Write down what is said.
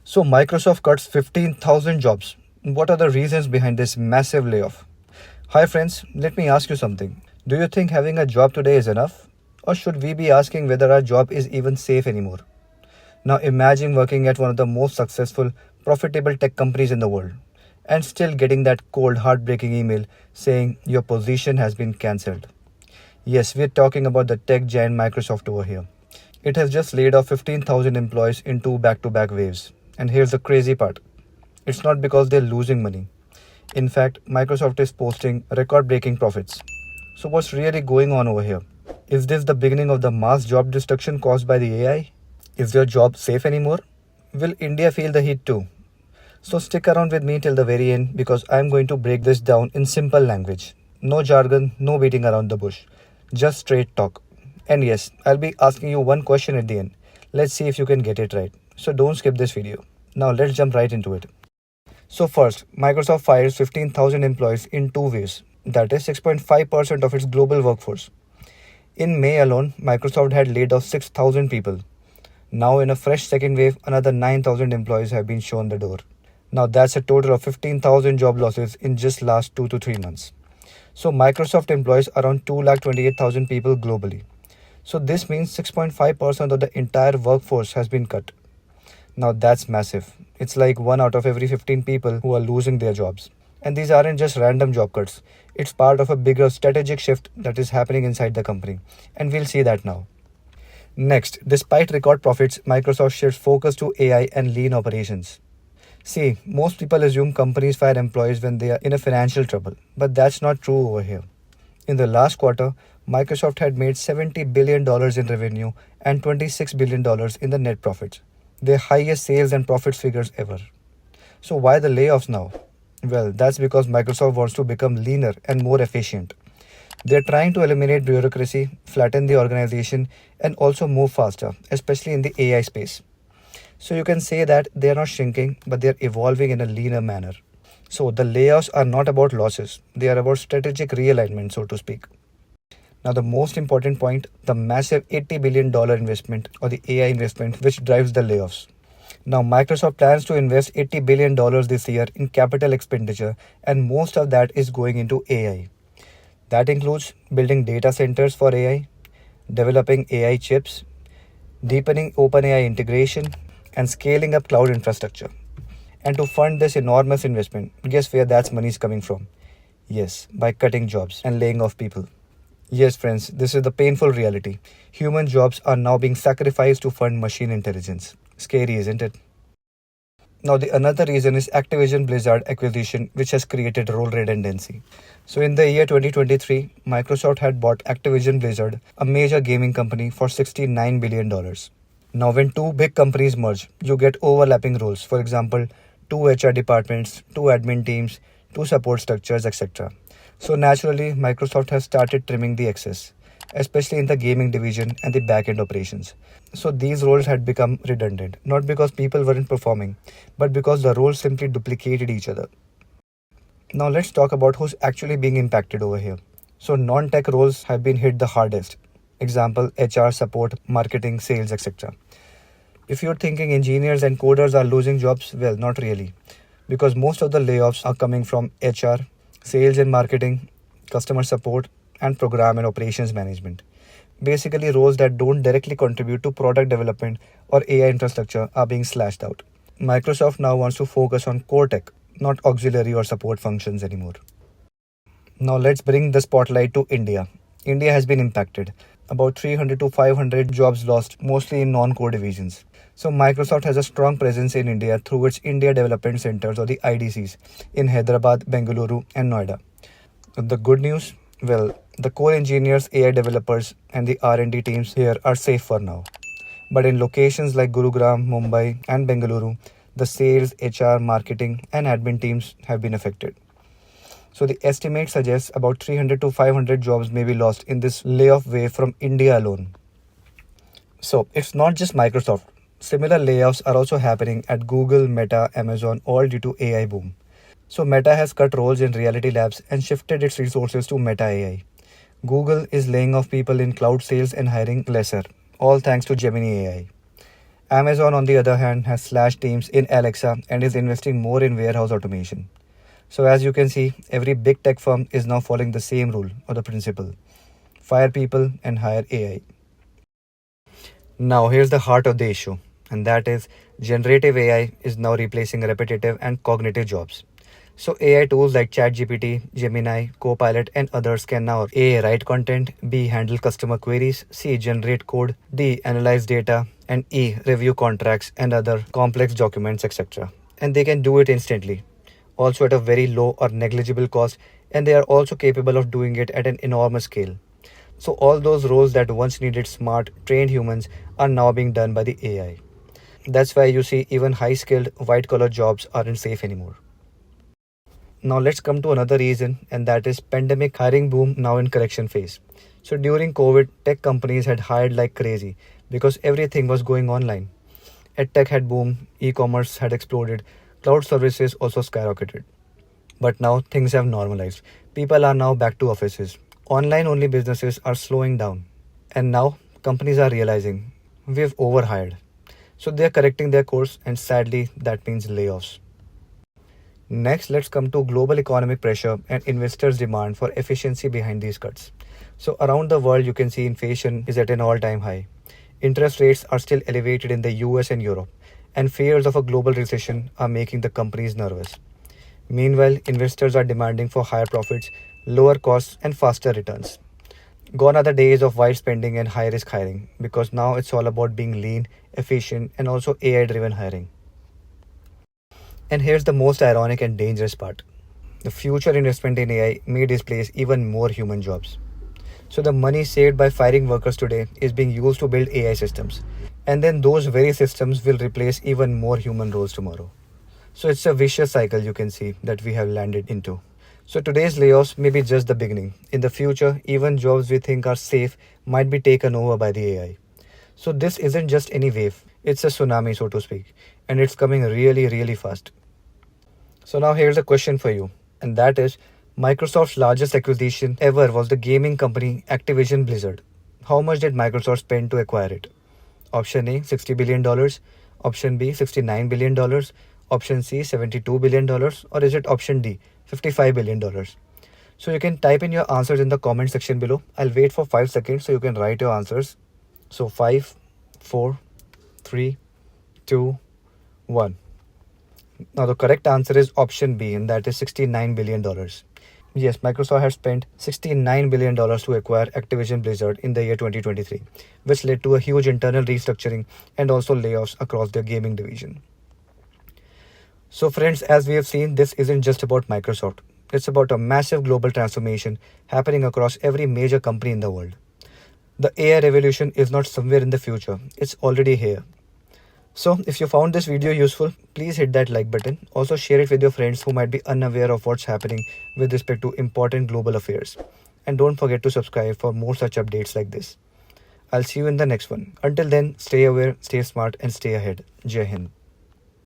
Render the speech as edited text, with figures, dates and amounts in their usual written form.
So Microsoft cuts 15,000 jobs. What are the reasons behind this massive layoff? Hi friends, let me ask you something. Do you think having a job today is enough? Or should we be asking whether our job is even safe anymore? Now imagine working at one of the most successful, profitable tech companies in the world and still getting that cold, heartbreaking email saying your position has been cancelled. Yes, we're talking about the tech giant Microsoft over here. It has just laid off 15,000 employees in two back to back waves. And here's the crazy part, it's not because they're losing money. In fact, Microsoft is posting record breaking profits. So, what's really going on over here? Is this the beginning of the mass job destruction caused by the AI? Is your job safe anymore? Will India feel the heat too? So, stick around with me till the very end because I'm going to break this down in simple language. No jargon, no beating around the bush. Just straight talk. And yes, I'll be asking you one question at the end. Let's see if you can get it right. So don't skip this video. Now let's jump right into it. So first, Microsoft fires 15,000 employees in two waves. That is 6.5% of its global workforce. In May alone, Microsoft had laid off 6,000 people. Now in a fresh second wave, another 9,000 employees have been shown the door. Now that's a total of 15,000 job losses in just last 2 to 3 months. So Microsoft employs around 228,000 people globally. So this means 6.5% of the entire workforce has been cut. Now that's massive. It's like 1 out of every 15 people who are losing their jobs. And these aren't just random job cuts. It's part of a bigger strategic shift that is happening inside the company. And we'll see that now. Next, despite record profits, Microsoft shifts focus to AI and lean operations. See, most people assume companies fire employees when they are in a financial trouble, but that's not true over here. In the last quarter, Microsoft had made $70 billion in revenue and $26 billion in the net profits, their highest sales and profits figures ever. So why the layoffs now? Well, that's because Microsoft wants to become leaner and more efficient. They're trying to eliminate bureaucracy, flatten the organization, and also move faster, especially in the AI space. So you can say that they're not shrinking, but they're evolving in a leaner manner. So the layoffs are not about losses, they are about strategic realignment, so to speak. Now, the most important point, the massive $80 billion investment or the AI investment which drives the layoffs. Now, Microsoft plans to invest $80 billion this year in capital expenditure, and most of that is going into AI. That includes building data centers for AI, developing AI chips, deepening OpenAI integration, and scaling up cloud infrastructure. And to fund this enormous investment, guess where that money is coming from? Yes, by cutting jobs and laying off people. Yes, friends, this is the painful reality. Human jobs are now being sacrificed to fund machine intelligence. Scary, isn't it? Now, the another reason is Activision Blizzard acquisition, which has created role redundancy. So, in the year 2023, Microsoft had bought Activision Blizzard, a major gaming company, for $69 billion. Now, when two big companies merge, you get overlapping roles. For example, two HR departments, two admin teams, two support structures, etc. So naturally, Microsoft has started trimming the excess, especially in the gaming division and the back-end operations. So these roles had become redundant, not because people weren't performing, but because the roles simply duplicated each other. Now let's talk about who's actually being impacted over here. So non-tech roles have been hit the hardest. Example, HR, support, marketing, sales, etc. If you're thinking engineers and coders are losing jobs, well, not really. Because most of the layoffs are coming from HR, sales and marketing, customer support, and program and operations management. Basically, roles that don't directly contribute to product development or AI infrastructure are being slashed out. Microsoft now wants to focus on core tech, not auxiliary or support functions anymore. Now let's bring the spotlight to India. India has been impacted. About 300 to 500 jobs lost, mostly in non-core divisions. So Microsoft has a strong presence in India through its India Development Centers or the IDCs in Hyderabad, Bengaluru and Noida. The good news? Well, the core engineers, AI developers and the R&D teams here are safe for now. But in locations like Gurugram, Mumbai and Bengaluru, the sales, HR, marketing and admin teams have been affected. So the estimate suggests about 300 to 500 jobs may be lost in this layoff wave from India alone. So it's not just Microsoft. Similar layoffs are also happening at Google, Meta, Amazon, all due to AI boom. So Meta has cut roles in Reality Labs and shifted its resources to Meta AI. Google is laying off people in cloud sales and hiring lesser, all thanks to Gemini AI. Amazon, on the other hand, has slashed teams in Alexa and is investing more in warehouse automation. So, as you can see, every big tech firm is now following the same rule or the principle: fire people and hire AI. Now, here's the heart of the issue, and that is generative AI is now replacing repetitive and cognitive jobs. So, AI tools like ChatGPT, Gemini, Copilot, and others can now A. write content, B. handle customer queries, C. generate code, D. analyze data, and E. review contracts and other complex documents, etc. And they can do it instantly, also at a very low or negligible cost, and they are also capable of doing it at an enormous scale. So, all those roles that once needed smart, trained humans are now being done by the AI. That's why you see even high skilled, white collar jobs aren't safe anymore. Now let's come to another reason, and that is pandemic hiring boom now in correction phase. So during COVID, tech companies had hired like crazy because everything was going online. EdTech had boomed, e-commerce had exploded, cloud services also skyrocketed. But now things have normalized. People are now back to offices. Online only businesses are slowing down. And now companies are realizing we've overhired. So they're correcting their course, and sadly that means layoffs. Next, let's come to global economic pressure and investors' demand for efficiency behind these cuts. So, around the world, you can see inflation is at an all time high. Interest rates are still elevated in the US and Europe, and fears of a global recession are making the companies nervous. Meanwhile, investors are demanding for higher profits, lower costs, and faster returns. Gone are the days of wide spending and high risk hiring, because now it's all about being lean, efficient, and also AI driven hiring. And here's the most ironic and dangerous part: the future investment in AI may displace even more human jobs. So, the money saved by firing workers today is being used to build AI systems. And then those very systems will replace even more human roles tomorrow. So, it's a vicious cycle you can see that we have landed into. So, today's layoffs may be just the beginning. In the future, even jobs we think are safe might be taken over by the AI. So, this isn't just any wave, it's a tsunami, so to speak, and it's coming really, really fast. So, now here's a question for you, and that is: Microsoft's largest acquisition ever was the gaming company Activision Blizzard. How much did Microsoft spend to acquire it? Option A, $60 billion, option B, $69 billion, option C, $72 billion, or is it option D, $55 billion? So you can type in your answers in the comment section below. I'll wait for 5 seconds so you can write your answers. So 5, 4, 3, 2, 1. Now the correct answer is option B, and that is $69 billion. Yes, Microsoft has spent $69 billion to acquire Activision Blizzard in the year 2023, which led to a huge internal restructuring and also layoffs across their gaming division. So friends, as we have seen, this isn't just about Microsoft. It's about a massive global transformation happening across every major company in the world. The AI revolution is not somewhere in the future, it's already here. So, if you found this video useful, please hit that like button. Also, share it with your friends who might be unaware of what's happening with respect to important global affairs. And don't forget to subscribe for more such updates like this. I'll see you in the next one. Until then, stay aware, stay smart, and stay ahead. Jai Hind.